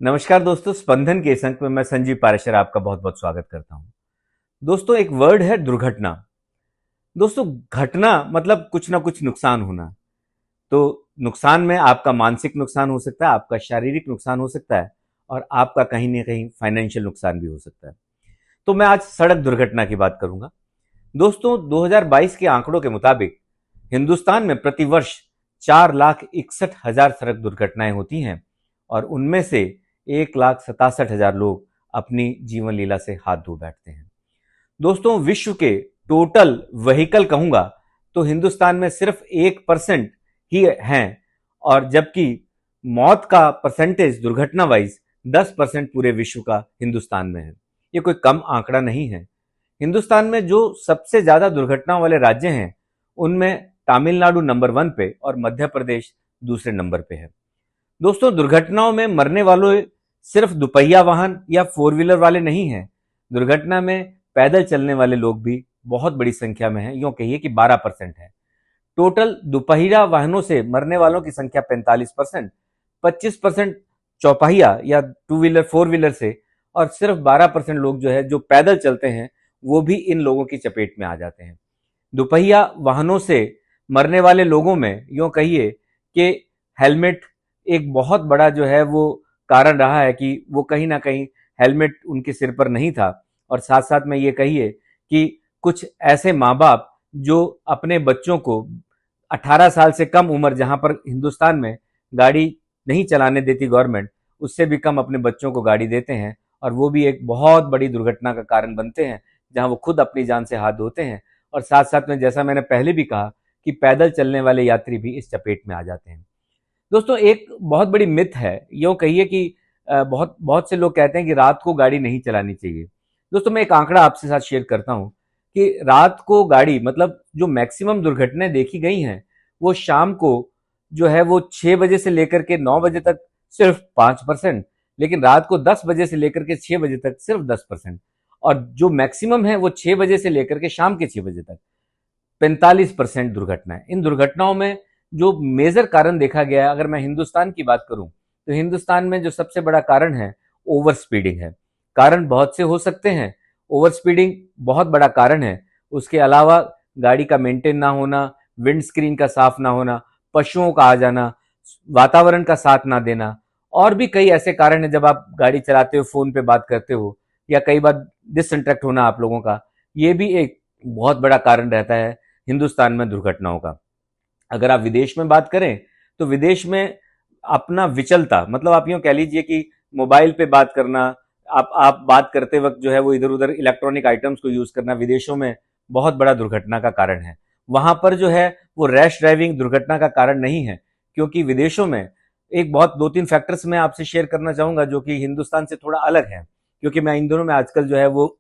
नमस्कार दोस्तों, स्पंदन के इस अंक में मैं संजीव पारेशर आपका बहुत बहुत स्वागत करता हूं। दोस्तों, एक वर्ड है दुर्घटना। दोस्तों, घटना मतलब कुछ ना कुछ नुकसान होना। तो नुकसान में आपका मानसिक नुकसान हो सकता है, आपका शारीरिक नुकसान हो सकता है और आपका कहीं ना कहीं फाइनेंशियल नुकसान भी हो सकता है। तो मैं आज सड़क दुर्घटना की बात करूंगा। दोस्तों, 2022 के आंकड़ों के मुताबिक हिंदुस्तान में प्रतिवर्ष 4,61,000 सड़क दुर्घटनाएं होती हैं और उनमें से 1,67,000 लोग अपनी जीवन लीला से हाथ धो बैठते हैं। दोस्तों, विश्व के टोटल व्हीकल कहूंगा तो हिंदुस्तान में सिर्फ 1% ही हैं और जबकि मौत का परसेंटेज दुर्घटना वाइज 10% पूरे विश्व का हिंदुस्तान में है। ये कोई कम आंकड़ा नहीं है। हिंदुस्तान में जो सबसे ज्यादा दुर्घटनाओं वाले राज्य हैं उनमें तमिलनाडु नंबर 1 पे और मध्य प्रदेश दूसरे नंबर पे है। दोस्तों, दुर्घटनाओं में मरने वालों सिर्फ दुपहिया वाहन या फोर व्हीलर वाले नहीं हैं। दुर्घटना में पैदल चलने वाले लोग भी बहुत बड़ी संख्या में हैं। यूं कहिए कि 12% है। टोटल दुपहिया वाहनों से मरने वालों की संख्या 45%, 25% चौपहिया या टू व्हीलर फोर व्हीलर से और सिर्फ 12% लोग जो है जो पैदल चलते हैं वो भी इन लोगों की चपेट में आ जाते हैं। दुपहिया वाहनों से मरने वाले लोगों में यूं कहिए कि हेलमेट एक बहुत बड़ा जो है वो कारण रहा है कि वो कहीं ना कहीं हेलमेट उनके सिर पर नहीं था। और साथ साथ में ये कहिए कि कुछ ऐसे माँ बाप जो अपने बच्चों को 18 साल से कम उम्र, जहां पर हिंदुस्तान में गाड़ी नहीं चलाने देती गवर्नमेंट, उससे भी कम अपने बच्चों को गाड़ी देते हैं और वो भी एक बहुत बड़ी दुर्घटना का कारण बनते हैं, जहां वो खुद अपनी जान से हाथ धोते हैं। और साथ साथ में जैसा मैंने पहले भी कहा कि पैदल चलने वाले यात्री भी इस चपेट में आ जाते हैं। दोस्तों, एक बहुत बड़ी मिथ है, यूं कहिए कि बहुत बहुत से लोग कहते हैं कि रात को गाड़ी नहीं चलानी चाहिए। दोस्तों, मैं एक आंकड़ा आपसे साथ शेयर करता हूं कि रात को गाड़ी मतलब जो मैक्सिमम दुर्घटनाएं देखी गई हैं वो शाम को जो है वो 6 बजे से लेकर के 9 बजे तक सिर्फ 5%, लेकिन रात को 10 बजे से लेकर के 6 बजे तक सिर्फ 10%, और जो मैक्सिमम है वो 6 बजे से लेकर के शाम के 6 बजे तक 45% दुर्घटनाएं। इन दुर्घटनाओं में जो मेजर कारण देखा गया है, अगर मैं हिंदुस्तान की बात करूं तो हिंदुस्तान में जो सबसे बड़ा कारण है ओवर स्पीडिंग है। कारण बहुत से हो सकते हैं, ओवर स्पीडिंग बहुत बड़ा कारण है। उसके अलावा गाड़ी का मेंटेन ना होना, विंड स्क्रीन का साफ ना होना, पशुओं का आ जाना, वातावरण का साथ ना देना, और भी कई ऐसे कारण हैं। जब आप गाड़ी चलाते हो, फोन पे बात करते हो या कई बार डिसइंटरेक्ट होना आप लोगों का, ये भी एक बहुत बड़ा कारण रहता है हिंदुस्तान में दुर्घटनाओं का। अगर आप विदेश में बात करें तो विदेश में अपना विचलता मतलब आप यूं कह लीजिए कि मोबाइल पे बात करना, आप बात करते वक्त जो है वो इधर उधर इलेक्ट्रॉनिक आइटम्स को यूज करना विदेशों में बहुत बड़ा दुर्घटना का कारण है। वहां पर जो है वो रैश ड्राइविंग दुर्घटना का कारण नहीं है, क्योंकि विदेशों में एक बहुत दो तीन फैक्टर्स मैं आपसे शेयर करना चाहूंगा जो कि हिंदुस्तान से थोड़ा अलग है। क्योंकि मैं इन दिनों में आजकल जो है वो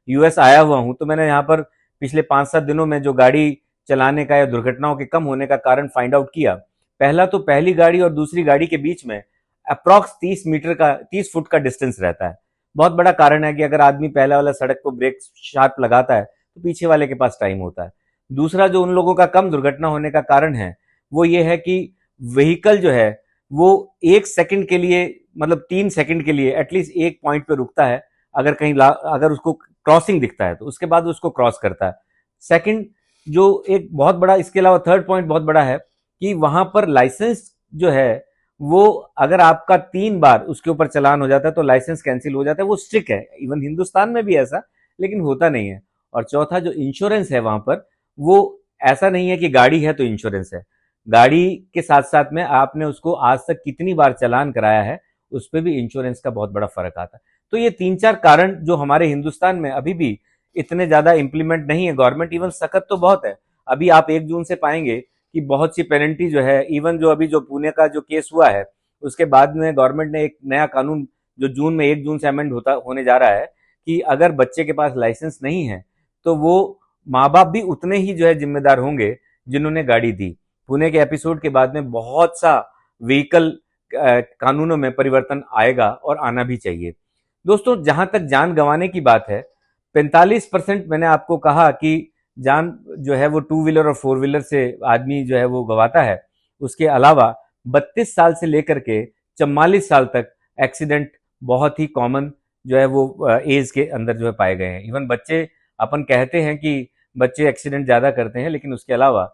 यूएस आया हुआ हूं, तो मैंने यहाँ पर पिछले 5-7 दिनों में जो गाड़ी चलाने का या दुर्घटनाओं के कम होने का कारण फाइंड आउट किया। पहला तो पहली गाड़ी और दूसरी गाड़ी के बीच में अप्रॉक्स 30 फुट का डिस्टेंस रहता है। बहुत बड़ा कारण है कि अगर आदमी पहला वाला सड़क को ब्रेक शार्प लगाता है तो पीछे वाले के पास टाइम होता है। दूसरा जो उन लोगों का कम दुर्घटना होने का कारण है वो ये है कि व्हीकल जो है वो 1 सेकंड के लिए मतलब 3 सेकंड के लिए एटलीस्ट एक पॉइंट पे रुकता है। अगर अगर उसको क्रॉसिंग दिखता है तो उसके बाद उसको क्रॉस करता है। सेकंड जो एक बहुत बड़ा, इसके अलावा थर्ड पॉइंट बहुत बड़ा है कि वहां पर लाइसेंस जो है वो अगर आपका 3 बार उसके ऊपर चालान हो जाता है तो लाइसेंस कैंसिल हो जाता है। वो स्ट्रिक्ट है, इवन हिंदुस्तान में भी ऐसा, लेकिन होता नहीं है। और चौथा जो इंश्योरेंस है वहां पर, वो ऐसा नहीं है कि गाड़ी है तो इंश्योरेंस है। गाड़ी के साथ साथ में आपने उसको आज तक कितनी बार चालान कराया है उस पर भी इंश्योरेंस का बहुत बड़ा फर्क आता है। तो ये 3-4 कारण जो हमारे हिंदुस्तान में अभी भी इतने ज्यादा इंप्लीमेंट नहीं है। गवर्नमेंट इवन सख्त तो बहुत है। अभी आप 1 जून से पाएंगे कि बहुत सी पेनल्टी जो है, इवन जो अभी जो पुणे का जो केस हुआ है उसके बाद में गवर्नमेंट ने एक नया कानून जो 1 जून से अमेंड होने जा रहा है कि अगर बच्चे के पास लाइसेंस नहीं है तो वो माँ बाप भी उतने ही जो है जिम्मेदार होंगे जिन्होंने गाड़ी दी। पुणे के एपिसोड के बाद में बहुत सा व्हीकल कानूनों में परिवर्तन आएगा और आना भी चाहिए। दोस्तों, जहां तक जान गंवाने की बात है, 45% मैंने आपको कहा कि जान जो है वो टू व्हीलर और फोर व्हीलर से आदमी जो है वो गवाता है। उसके अलावा 32 साल से लेकर के 44 साल तक एक्सीडेंट बहुत ही कॉमन जो है वो एज के अंदर जो है पाए गए हैं। इवन बच्चे, अपन कहते हैं कि बच्चे एक्सीडेंट ज़्यादा करते हैं, लेकिन उसके अलावा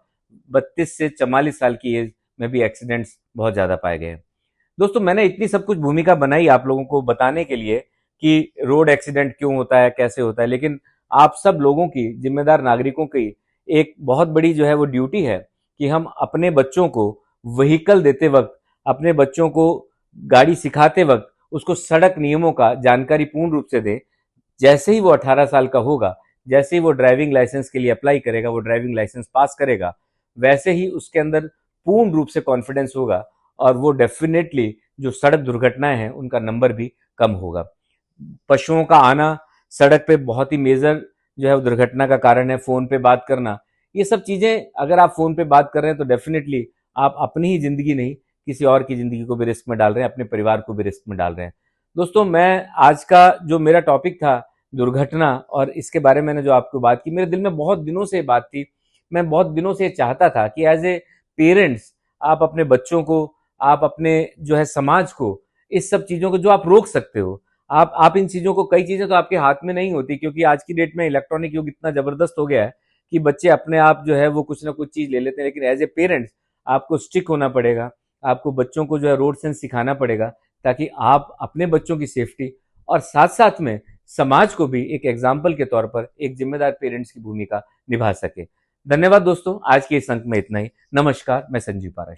32 से 44 साल की एज में भी एक्सीडेंट्स बहुत ज़्यादा पाए गए हैं। दोस्तों, मैंने इतनी सब कुछ भूमिका बनाई आप लोगों को बताने के लिए कि रोड एक्सीडेंट क्यों होता है, कैसे होता है, लेकिन आप सब लोगों की, जिम्मेदार नागरिकों की एक बहुत बड़ी जो है वो ड्यूटी है कि हम अपने बच्चों को व्हीकल देते वक्त, अपने बच्चों को गाड़ी सिखाते वक्त उसको सड़क नियमों का जानकारी पूर्ण रूप से दें। जैसे ही वो 18 साल का होगा, जैसे ही वो ड्राइविंग लाइसेंस के लिए अप्लाई करेगा, वो ड्राइविंग लाइसेंस पास करेगा, वैसे ही उसके अंदर पूर्ण रूप से कॉन्फिडेंस होगा और वो डेफिनेटली जो सड़क दुर्घटनाएं हैं उनका नंबर भी कम होगा। पशुओं का आना सड़क पे बहुत ही मेजर जो है दुर्घटना का कारण है। फोन पे बात करना, ये सब चीजें, अगर आप फोन पे बात कर रहे हैं तो डेफिनेटली आप अपनी ही जिंदगी नहीं, किसी और की जिंदगी को भी रिस्क में डाल रहे हैं, अपने परिवार को भी रिस्क में डाल रहे हैं। दोस्तों, मैं आज का जो मेरा टॉपिक था दुर्घटना, और इसके बारे में मैंने जो आपको बात की, मेरे दिल में बहुत दिनों से बात थी। मैं बहुत दिनों से चाहता था कि एज ए पेरेंट्स आप अपने बच्चों को, आप अपने जो है समाज को, इस सब चीजों को जो आप रोक सकते हो, आप इन चीजों को, कई चीजें तो आपके हाथ में नहीं होती, क्योंकि आज की डेट में इलेक्ट्रॉनिक युग इतना जबरदस्त हो गया है कि बच्चे अपने आप जो है वो कुछ ना कुछ चीज ले लेते हैं। लेकिन एज ए पेरेंट्स आपको स्टिक होना पड़ेगा, आपको बच्चों को जो है रोड सेंस सिखाना पड़ेगा, ताकि आप अपने बच्चों की सेफ्टी और साथ साथ में समाज को भी एक एग्जाम्पल के तौर पर एक जिम्मेदार पेरेंट्स की भूमिका निभा सके। धन्यवाद दोस्तों, आज के इस अंक में इतना ही। नमस्कार, मैं संजीव पाराशर।